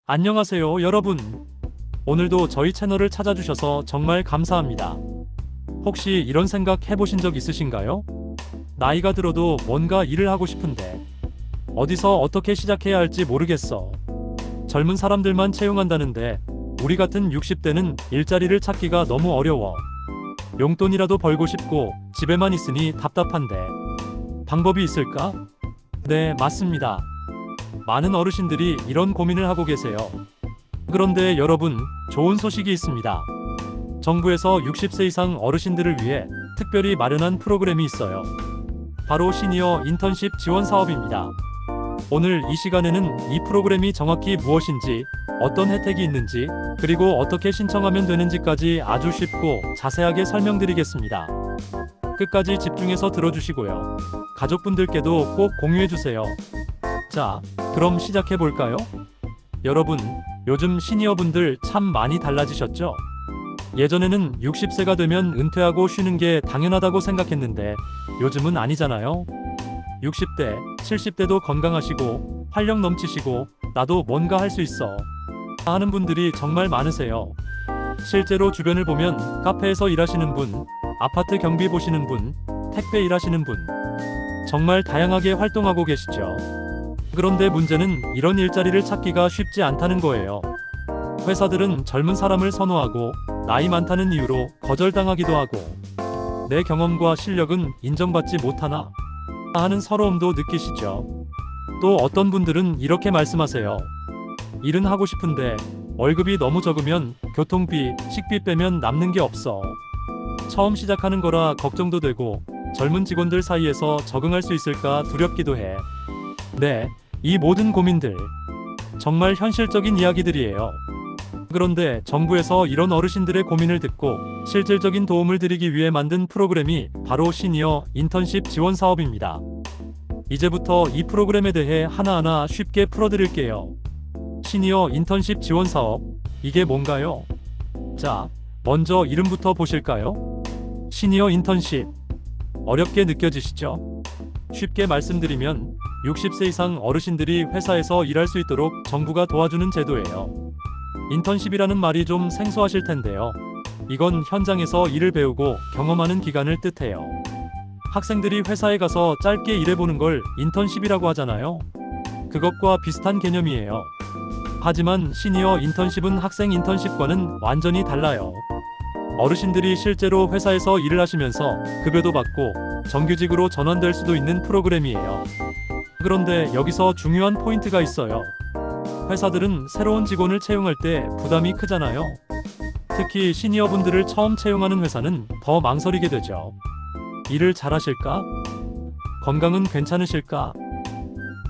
안녕하세요, 여러분. 오늘도 저희 채널을 찾아주셔서 정말 감사합니다. 혹시 이런 생각 해보신 적 있으신가요? 나이가 들어도 뭔가 일을 하고 싶은데 어디서 어떻게 시작해야 할지 모르겠어. 젊은 사람들만 채용한다는데 우리 같은 60대는 일자리를 찾기가 너무 어려워. 용돈이라도 벌고 싶고 집에만 있으니 답답한데 방법이 있을까? 네, 맞습니다. 많은 어르신들이 이런 고민을 하고 계세요. 그런데 여러분, 좋은 소식이 있습니다. 정부에서 60세 이상 어르신들을 위해 특별히 마련한 프로그램이 있어요. 바로 시니어 인턴십 지원 사업입니다. 오늘 이 시간에는 이 프로그램이 정확히 무엇인지, 어떤 혜택이 있는지, 그리고 어떻게 신청하면 되는지까지 아주 쉽고 자세하게 설명드리겠습니다. 끝까지 집중해서 들어주시고요. 가족분들께도 꼭 공유해주세요. 자, 그럼 시작해볼까요? 여러분, 요즘 시니어분들 참 많이 달라지셨죠? 예전에는 60세가 되면 은퇴하고 쉬는 게 당연하다고 생각했는데 요즘은 아니잖아요. 60대, 70대도 건강하시고 활력 넘치시고 나도 뭔가 할 수 있어 하는 분들이 정말 많으세요. 실제로 주변을 보면 카페에서 일하시는 분, 아파트 경비 보시는 분, 택배 일하시는 분, 정말 다양하게 활동하고 계시죠. 그런데 문제는 이런 일자리를 찾기가 쉽지 않다는 거예요. 회사들은 젊은 사람을 선호하고 나이 많다는 이유로 거절당하기도 하고 내 경험과 실력은 인정받지 못하나 하는 서러움도 느끼시죠. 또 어떤 분들은 이렇게 말씀하세요. 일은 하고 싶은데 월급이 너무 적으면 교통비, 식비 빼면 남는 게 없어. 처음 시작하는 거라 걱정도 되고 젊은 직원들 사이에서 적응할 수 있을까 두렵기도 해. 네, 이 모든 고민들 정말 현실적인 이야기들이에요. 그런데 정부에서 이런 어르신들의 고민을 듣고 실질적인 도움을 드리기 위해 만든 프로그램이 바로 시니어 인턴십 지원 사업입니다. 이제부터 이 프로그램에 대해 하나하나 쉽게 풀어드릴게요. 시니어 인턴십 지원 사업, 이게 뭔가요? 자, 먼저 이름부터 보실까요? 시니어 인턴십. 어렵게 느껴지시죠? 쉽게 말씀드리면 60세 이상 어르신들이 회사에서 일할 수 있도록 정부가 도와주는 제도예요. 인턴십이라는 말이 좀 생소하실 텐데요. 이건 현장에서 일을 배우고 경험하는 기간을 뜻해요. 학생들이 회사에 가서 짧게 일해보는 걸 인턴십이라고 하잖아요. 그것과 비슷한 개념이에요. 하지만 시니어 인턴십은 학생 인턴십과는 완전히 달라요. 어르신들이 실제로 회사에서 일을 하시면서 급여도 받고 정규직으로 전환될 수도 있는 프로그램이에요. 그런데 여기서 중요한 포인트가 있어요. 회사들은 새로운 직원을 채용할 때 부담이 크잖아요. 특히 시니어분들을 처음 채용하는 회사는 더 망설이게 되죠. 일을 잘하실까? 건강은 괜찮으실까?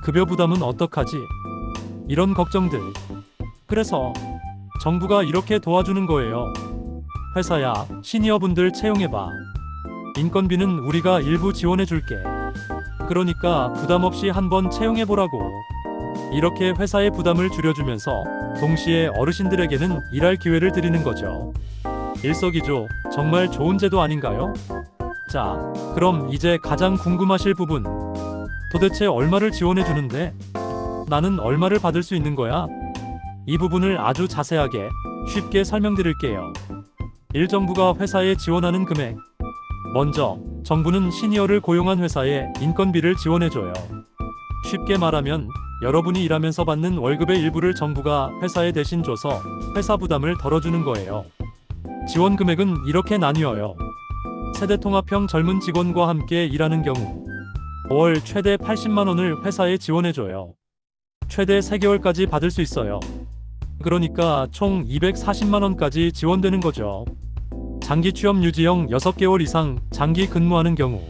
급여 부담은 어떡하지? 이런 걱정들. 그래서 정부가 이렇게 도와주는 거예요. 회사야, 시니어분들 채용해봐. 인건비는 우리가 일부 지원해줄게. 그러니까 부담 없이 한번 채용해보라고. 이렇게 회사의 부담을 줄여주면서 동시에 어르신들에게는 일할 기회를 드리는 거죠. 일석이조, 정말 좋은 제도 아닌가요? 자, 그럼 이제 가장 궁금하실 부분. 도대체 얼마를 지원해주는데? 나는 얼마를 받을 수 있는 거야? 이 부분을 아주 자세하게, 쉽게 설명드릴게요. 1. 정부가 회사에 지원하는 금액. 먼저, 정부는 시니어를 고용한 회사에 인건비를 지원해줘요. 쉽게 말하면 여러분이 일하면서 받는 월급의 일부를 정부가 회사에 대신 줘서 회사 부담을 덜어주는 거예요. 지원 금액은 이렇게 나뉘어요. 세대통합형 젊은 직원과 함께 일하는 경우 월 최대 80만 원을 회사에 지원해줘요. 최대 3개월까지 받을 수 있어요. 그러니까 총 240만 원까지 지원되는 거죠. 장기 취업 유지형 6개월 이상 장기 근무하는 경우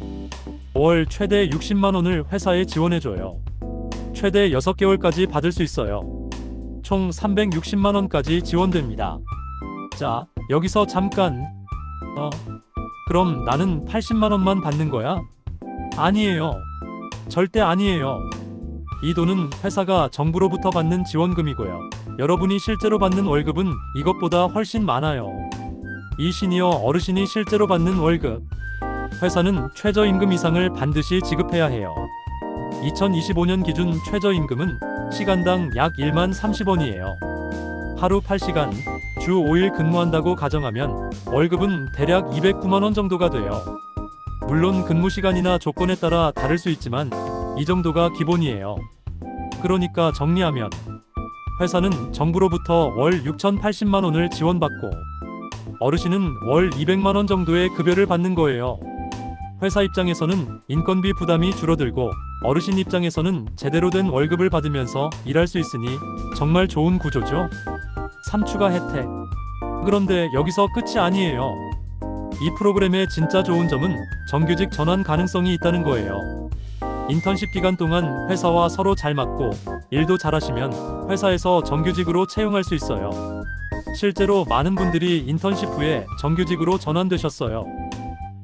월 최대 60만 원을 회사에 지원해줘요. 최대 6개월까지 받을 수 있어요. 총 360만 원까지 지원됩니다. 자, 여기서 잠깐. 그럼 나는 80만 원만 받는 거야? 아니에요. 절대 아니에요. 이 돈은 회사가 정부로부터 받는 지원금이고요. 여러분이 실제로 받는 월급은 이것보다 훨씬 많아요. 이 시니어 어르신이 실제로 받는 월급. 회사는 최저임금 이상을 반드시 지급해야 해요. 2025년 기준 최저임금은 시간당 약 1만 30원이에요. 하루 8시간, 주 5일 근무한다고 가정하면 월급은 대략 209만 원 정도가 돼요. 물론 근무 시간이나 조건에 따라 다를 수 있지만 이 정도가 기본이에요. 그러니까 정리하면 회사는 정부로부터 월 6,080만 원을 지원받고 어르신은 월 200만 원 정도의 급여를 받는 거예요. 회사 입장에서는 인건비 부담이 줄어들고 어르신 입장에서는 제대로 된 월급을 받으면서 일할 수 있으니 정말 좋은 구조죠. 3추가 혜택. 그런데 여기서 끝이 아니에요. 이 프로그램의 진짜 좋은 점은 정규직 전환 가능성이 있다는 거예요. 인턴십 기간 동안 회사와 서로 잘 맞고 일도 잘하시면 회사에서 정규직으로 채용할 수 있어요. 실제로 많은 분들이 인턴십 후에 정규직으로 전환되셨어요.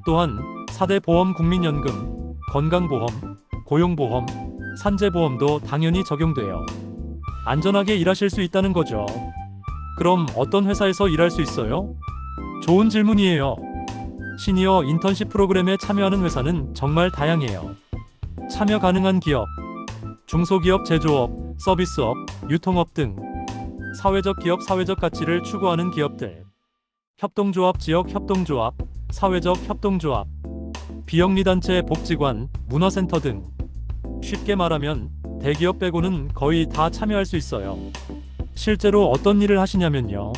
또한 4대 보험 국민연금, 건강보험, 고용보험, 산재보험도 당연히 적용돼요. 안전하게 일하실 수 있다는 거죠. 그럼 어떤 회사에서 일할 수 있어요? 좋은 질문이에요. 시니어 인턴십 프로그램에 참여하는 회사는 정말 다양해요. 참여 가능한 기업, 중소기업, 제조업, 서비스업, 유통업 등 사회적 기업, 사회적 가치를 추구하는 기업들, 협동조합, 지역 협동조합, 사회적 협동조합, 비영리단체, 복지관, 문화센터 등 쉽게 말하면 대기업 빼고는 거의 다 참여할 수 있어요. 실제로 어떤 일을 하시냐면요.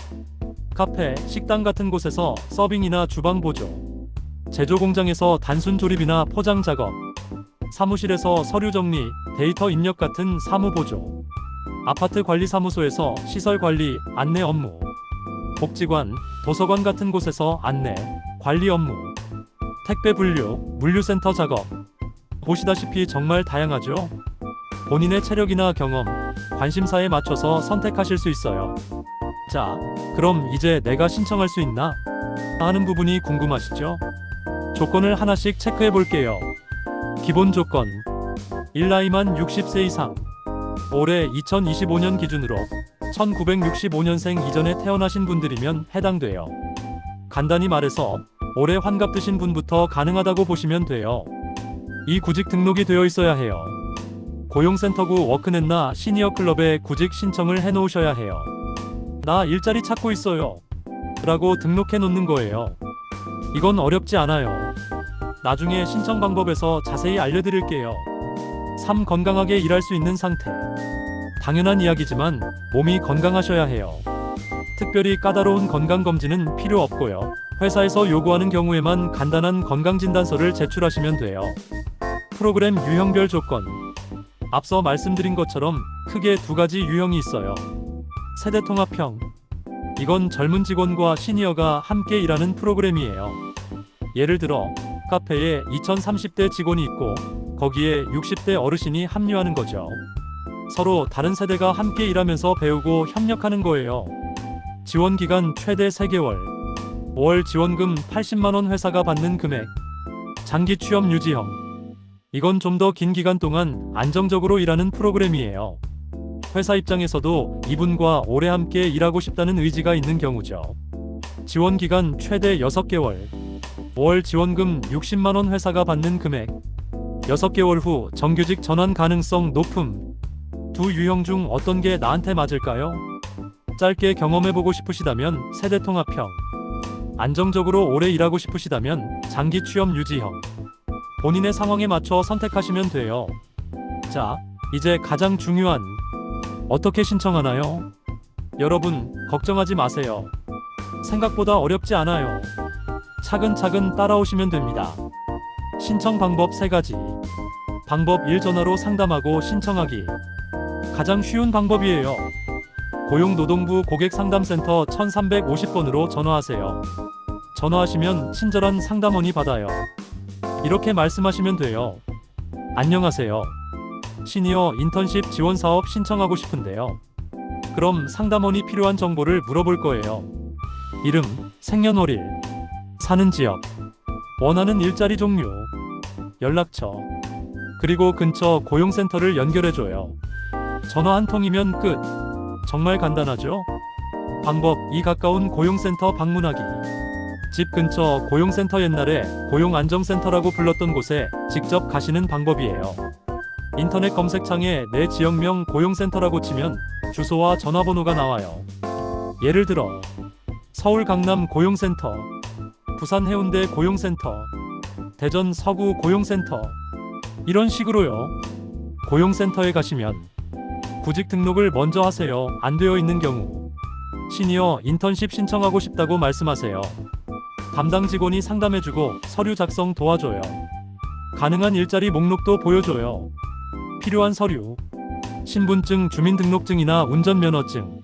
카페, 식당 같은 곳에서 서빙이나 주방 보조, 제조 공장에서 단순 조립이나 포장 작업, 사무실에서 서류 정리, 데이터 입력 같은 사무 보조, 아파트 관리 사무소에서 시설 관리, 안내 업무, 복지관, 도서관 같은 곳에서 안내, 관리 업무, 택배 분류, 물류센터 작업. 보시다시피 정말 다양하죠? 본인의 체력이나 경험, 관심사에 맞춰서 선택하실 수 있어요. 자, 그럼 이제 내가 신청할 수 있나? 하는 부분이 궁금하시죠? 조건을 하나씩 체크해 볼게요. 기본 조건. 1나이만 60세 이상. 올해 2025년 기준으로 1965년생 이전에 태어나신 분들이면 해당돼요. 간단히 말해서 올해 환갑 드신 분부터 가능하다고 보시면 돼요. 이 구직 등록이 되어 있어야 해요. 고용센터구 워크넷나 시니어 클럽에 구직 신청을 해놓으셔야 해요. 나 일자리 찾고 있어요 라고 등록해 놓는 거예요. 이건 어렵지 않아요. 나중에 신청 방법에서 자세히 알려드릴게요. 3. 건강하게 일할 수 있는 상태. 당연한 이야기지만 몸이 건강하셔야 해요. 특별히 까다로운 건강검진은 필요 없고요. 회사에서 요구하는 경우에만 간단한 건강진단서를 제출하시면 돼요. 프로그램 유형별 조건. 앞서 말씀드린 것처럼 크게 두 가지 유형이 있어요. 세대통합형. 이건 젊은 직원과 시니어가 함께 일하는 프로그램이에요. 예를 들어 카페에 2030대 직원이 있고 거기에 60대 어르신이 합류하는 거죠. 서로 다른 세대가 함께 일하면서 배우고 협력하는 거예요. 지원 기간 최대 3개월. 월 지원금 80만원 회사가 받는 금액. 장기 취업 유지형. 이건 좀 더 긴 기간 동안 안정적으로 일하는 프로그램이에요. 회사 입장에서도 이분과 오래 함께 일하고 싶다는 의지가 있는 경우죠. 지원 기간 최대 6개월. 월 지원금 60만원 회사가 받는 금액. 6개월 후 정규직 전환 가능성 높음. 두 유형 중 어떤 게 나한테 맞을까요? 짧게 경험해보고 싶으시다면 세대통합형. 안정적으로 오래 일하고 싶으시다면 장기 취업 유지형. 본인의 상황에 맞춰 선택하시면 돼요. 자, 이제 가장 중요한 어떻게 신청하나요? 여러분, 걱정하지 마세요. 생각보다 어렵지 않아요. 차근차근 따라오시면 됩니다. 신청 방법 3가지. 방법 1. 전화로 상담하고 신청하기. 가장 쉬운 방법이에요. 고용노동부 고객상담센터 1350번으로 전화하세요. 전화하시면 친절한 상담원이 받아요. 이렇게 말씀하시면 돼요. 안녕하세요. 시니어 인턴십 지원 사업 신청하고 싶은데요. 그럼 상담원이 필요한 정보를 물어볼 거예요. 이름, 생년월일, 사는 지역, 원하는 일자리 종류, 연락처, 그리고 근처 고용센터를 연결해줘요. 전화 한 통이면 끝. 정말 간단하죠? 방법 2. 가까운 고용센터 방문하기. 집 근처 고용센터, 옛날에 고용안정센터라고 불렀던 곳에 직접 가시는 방법이에요. 인터넷 검색창에 내 지역명 고용센터라고 치면 주소와 전화번호가 나와요. 예를 들어 서울 강남 고용센터, 부산 해운대 고용센터, 대전 서구 고용센터, 이런 식으로요. 고용센터에 가시면 구직 등록을 먼저 하세요. 안 되어 있는 경우 시니어 인턴십 신청하고 싶다고 말씀하세요. 담당 직원이 상담해주고 서류 작성 도와줘요. 가능한 일자리 목록도 보여줘요. 필요한 서류, 신분증, 주민등록증이나 운전면허증,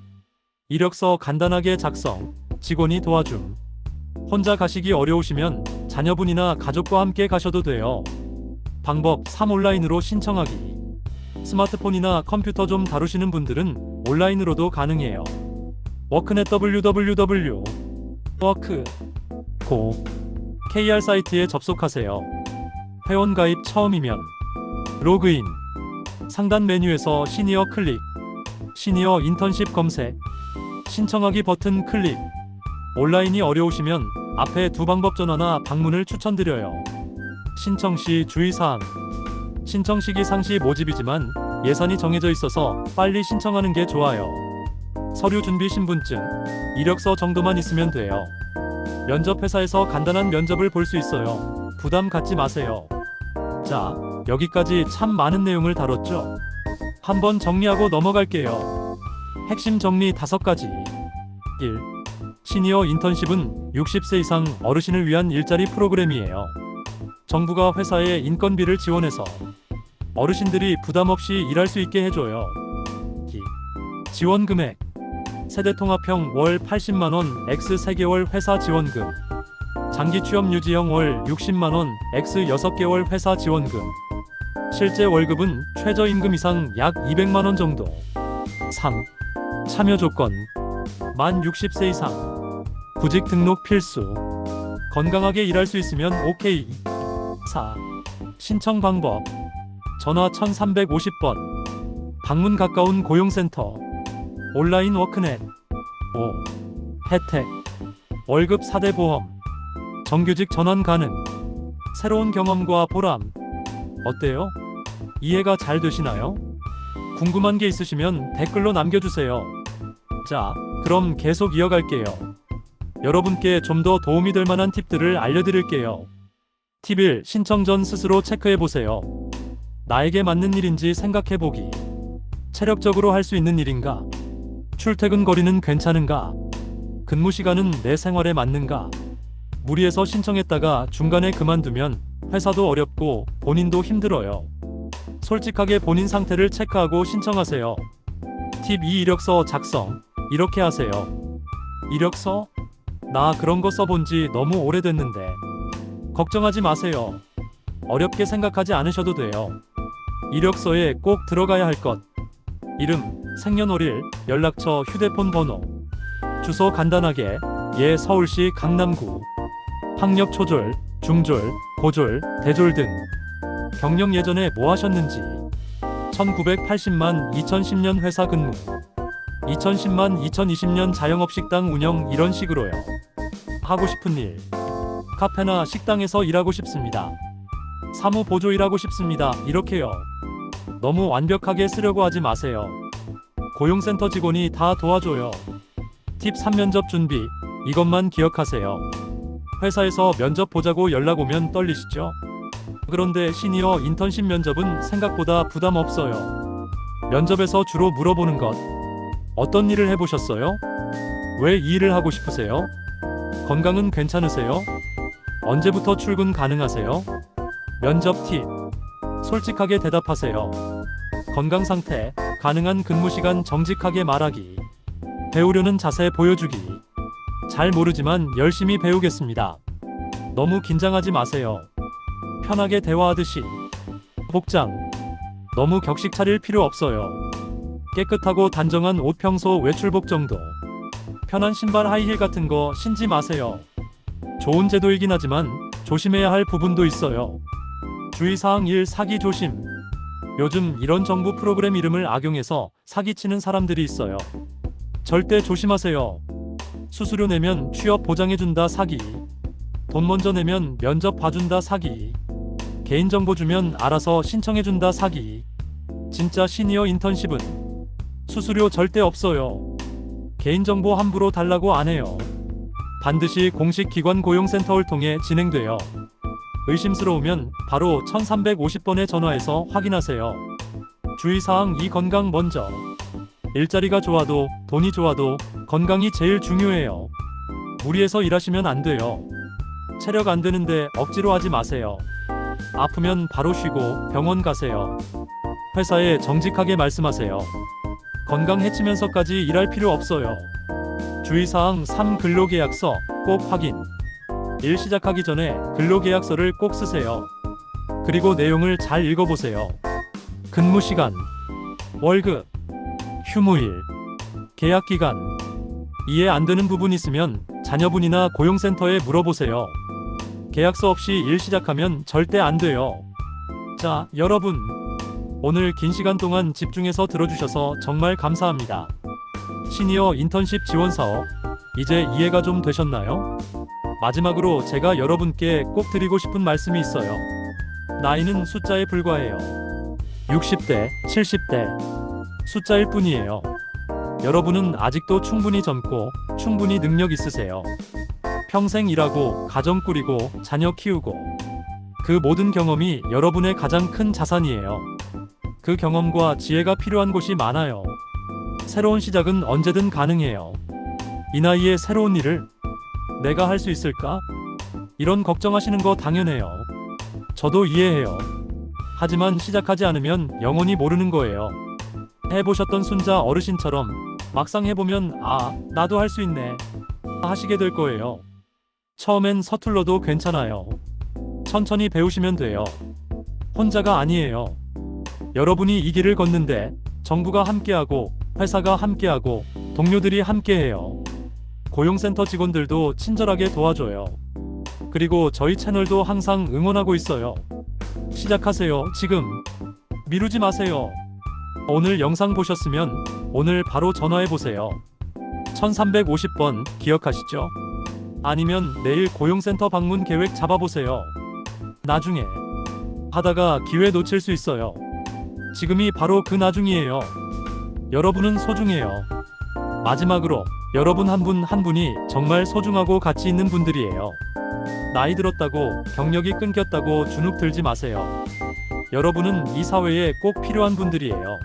이력서 간단하게 작성, 직원이 도와줌. 혼자 가시기 어려우시면 자녀분이나 가족과 함께 가셔도 돼요. 방법 3. 온라인으로 신청하기. 스마트폰이나 컴퓨터 좀 다루시는 분들은 온라인으로도 가능해요. 워크넷 www.work.co KR 사이트에 접속하세요. 회원 가입 처음이면 로그인. 상단 메뉴에서 시니어 클릭, 시니어 인턴십 검색, 신청하기 버튼 클릭. 온라인이 어려우시면 앞에 두 방법 전화나 방문을 추천드려요. 신청 시 주의사항. 신청 시기 상시 모집이지만 예산이 정해져 있어서 빨리 신청하는 게 좋아요. 서류 준비 신분증, 이력서 정도만 있으면 돼요. 면접 회사에서 간단한 면접을 볼 수 있어요. 부담 갖지 마세요. 자, 여기까지 참 많은 내용을 다뤘죠? 한번 정리하고 넘어갈게요. 핵심 정리 5가지. 1. 시니어 인턴십은 60세 이상 어르신을 위한 일자리 프로그램이에요. 정부가 회사에 인건비를 지원해서 어르신들이 부담 없이 일할 수 있게 해줘요. 2. 지원 금액. 세대통합형 월 80만원, X 3개월 회사 지원금. 장기 취업 유지형 월 60만원, X 6개월 회사 지원금. 실제 월급은 최저임금 이상 약 200만원 정도. 3. 참여 조건. 만 60세 이상. 구직 등록 필수. 건강하게 일할 수 있으면 OK. 4. 신청 방법. 전화 1350번. 방문 가까운 고용센터. 온라인 워크넷. 5. 혜택. 월급 4대 보험. 정규직 전환 가능. 새로운 경험과 보람. 어때요? 이해가 잘 되시나요? 궁금한 게 있으시면 댓글로 남겨주세요. 자, 그럼 계속 이어갈게요. 여러분께 좀 더 도움이 될 만한 팁들을 알려드릴게요. 팁 1. 신청 전 스스로 체크해보세요. 나에게 맞는 일인지 생각해보기. 체력적으로 할 수 있는 일인가? 출퇴근 거리는 괜찮은가? 근무 시간은 내 생활에 맞는가? 무리해서 신청했다가 중간에 그만두면 회사도 어렵고 본인도 힘들어요. 솔직하게 본인 상태를 체크하고 신청하세요. 팁 2. 이력서 작성. 이렇게 하세요. 이력서? 나 그런 거 써본 지 너무 오래됐는데. 걱정하지 마세요. 어렵게 생각하지 않으셔도 돼요. 이력서에 꼭 들어가야 할 것. 이름, 생년월일, 연락처, 휴대폰 번호. 주소 간단하게. 예, 서울시 강남구. 학력 초졸, 중졸, 고졸, 대졸 등. 경력 예전에 뭐 하셨는지. 1980만 2010년 회사 근무. 2010만 2020년 자영업 식당 운영. 이런 식으로요. 하고 싶은 일. 카페나 식당에서 일하고 싶습니다. 사무 보조 일하고 싶습니다. 이렇게요. 너무 완벽하게 쓰려고 하지 마세요. 고용센터 직원이 다 도와줘요. 팁 3. 면접 준비. 이것만 기억하세요. 회사에서 면접 보자고 연락 오면 떨리시죠? 그런데 시니어 인턴십 면접은 생각보다 부담 없어요. 면접에서 주로 물어보는 것. 어떤 일을 해보셨어요? 왜 이 일을 하고 싶으세요? 건강은 괜찮으세요? 언제부터 출근 가능하세요? 면접 팁. 솔직하게 대답하세요. 건강 상태, 가능한 근무 시간 정직하게 말하기. 배우려는 자세 보여주기. 잘 모르지만 열심히 배우겠습니다. 너무 긴장하지 마세요. 편하게 대화하듯이. 복장. 너무 격식 차릴 필요 없어요. 깨끗하고 단정한 옷, 평소 외출복 정도. 편한 신발, 하이힐 같은 거 신지 마세요. 좋은 제도이긴 하지만 조심해야 할 부분도 있어요. 주의사항 1. 사기 조심. 요즘 이런 정부 프로그램 이름을 악용해서 사기치는 사람들이 있어요. 절대 조심하세요. 수수료 내면 취업 보장해준다 사기. 돈 먼저 내면 면접 봐준다 사기. 개인정보 주면 알아서 신청해준다 사기. 진짜 시니어 인턴십은 수수료 절대 없어요. 개인정보 함부로 달라고 안 해요. 반드시 공식 기관 고용센터를 통해 진행돼요. 의심스러우면 바로 1350번에 전화해서 확인하세요. 주의사항 2. 건강 먼저. 일자리가 좋아도 돈이 좋아도 건강이 제일 중요해요. 무리해서 일하시면 안 돼요. 체력 안 되는데 억지로 하지 마세요. 아프면 바로 쉬고 병원 가세요. 회사에 정직하게 말씀하세요. 건강 해치면서까지 일할 필요 없어요. 주의사항 3. 근로계약서 꼭 확인. 일 시작하기 전에 근로계약서를 꼭 쓰세요. 그리고 내용을 잘 읽어보세요. 근무시간, 월급, 휴무일, 계약기간. 이해 안 되는 부분 있으면 자녀분이나 고용센터에 물어보세요. 계약서 없이 일 시작하면 절대 안 돼요. 자, 여러분. 오늘 긴 시간 동안 집중해서 들어주셔서 정말 감사합니다. 시니어 인턴십 지원 사업, 이제 이해가 좀 되셨나요? 마지막으로 제가 여러분께 꼭 드리고 싶은 말씀이 있어요. 나이는 숫자에 불과해요. 60대, 70대, 숫자일 뿐이에요. 여러분은 아직도 충분히 젊고 충분히 능력 있으세요. 평생 일하고 가정 꾸리고 자녀 키우고 그 모든 경험이 여러분의 가장 큰 자산이에요. 그 경험과 지혜가 필요한 곳이 많아요. 새로운 시작은 언제든 가능해요. 이 나이에 새로운 일을 내가 할 수 있을까? 이런 걱정하시는 거 당연해요. 저도 이해해요. 하지만 시작하지 않으면 영원히 모르는 거예요. 해보셨던 순자 어르신처럼 막상 해보면 아, 나도 할 수 있네 하시게 될 거예요. 처음엔 서툴러도 괜찮아요. 천천히 배우시면 돼요. 혼자가 아니에요. 여러분이 이 길을 걷는데 정부가 함께하고 회사가 함께하고 동료들이 함께해요. 고용센터 직원들도 친절하게 도와줘요. 그리고 저희 채널도 항상 응원하고 있어요. 시작하세요. 지금. 미루지 마세요. 오늘 영상 보셨으면 오늘 바로 전화해보세요. 1350번 기억하시죠? 아니면 내일 고용센터 방문 계획 잡아보세요. 나중에 하다가 기회 놓칠 수 있어요. 지금이 바로 그 나중이에요. 여러분은 소중해요. 마지막으로 여러분 한 분 한 분이 정말 소중하고 가치 있는 분들이에요. 나이 들었다고 경력이 끊겼다고 주눅 들지 마세요. 여러분은 이 사회에 꼭 필요한 분들이에요.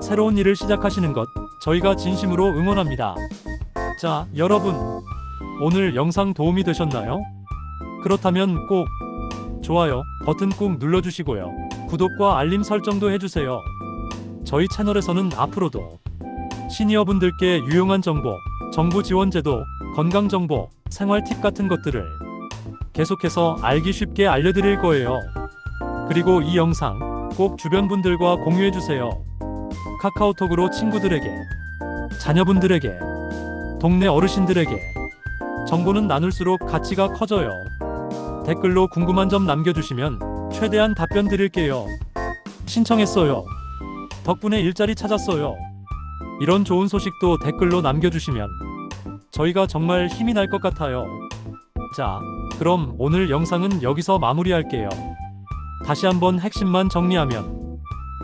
새로운 일을 시작하시는 것 저희가 진심으로 응원합니다. 자, 여러분. 오늘 영상 도움이 되셨나요? 그렇다면 꼭 좋아요 버튼 꾹 눌러주시고요. 구독과 알림 설정도 해주세요. 저희 채널에서는 앞으로도 시니어분들께 유용한 정보, 정부 지원제도, 건강정보, 생활 팁 같은 것들을 계속해서 알기 쉽게 알려드릴 거예요. 그리고 이 영상 꼭 주변 분들과 공유해주세요. 카카오톡으로 친구들에게, 자녀분들에게, 동네 어르신들에게 정보는 나눌수록 가치가 커져요. 댓글로 궁금한 점 남겨주시면 최대한 답변 드릴게요. 신청했어요. 덕분에 일자리 찾았어요. 이런 좋은 소식도 댓글로 남겨주시면 저희가 정말 힘이 날 것 같아요. 자, 그럼 오늘 영상은 여기서 마무리할게요. 다시 한번 핵심만 정리하면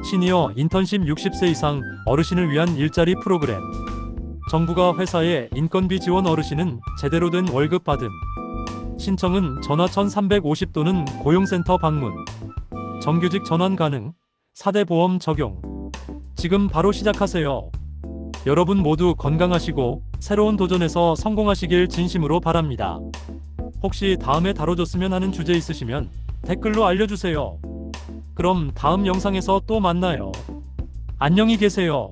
시니어 인턴십 60세 이상 어르신을 위한 일자리 프로그램. 정부가 회사에 인건비 지원 어르신은 제대로 된 월급 받음. 신청은 전화 1350 또는 고용센터 방문. 정규직 전환 가능. 4대 보험 적용. 지금 바로 시작하세요. 여러분 모두 건강하시고 새로운 도전에서 성공하시길 진심으로 바랍니다. 혹시 다음에 다뤄줬으면 하는 주제 있으시면 댓글로 알려주세요. 그럼 다음 영상에서 또 만나요. 안녕히 계세요.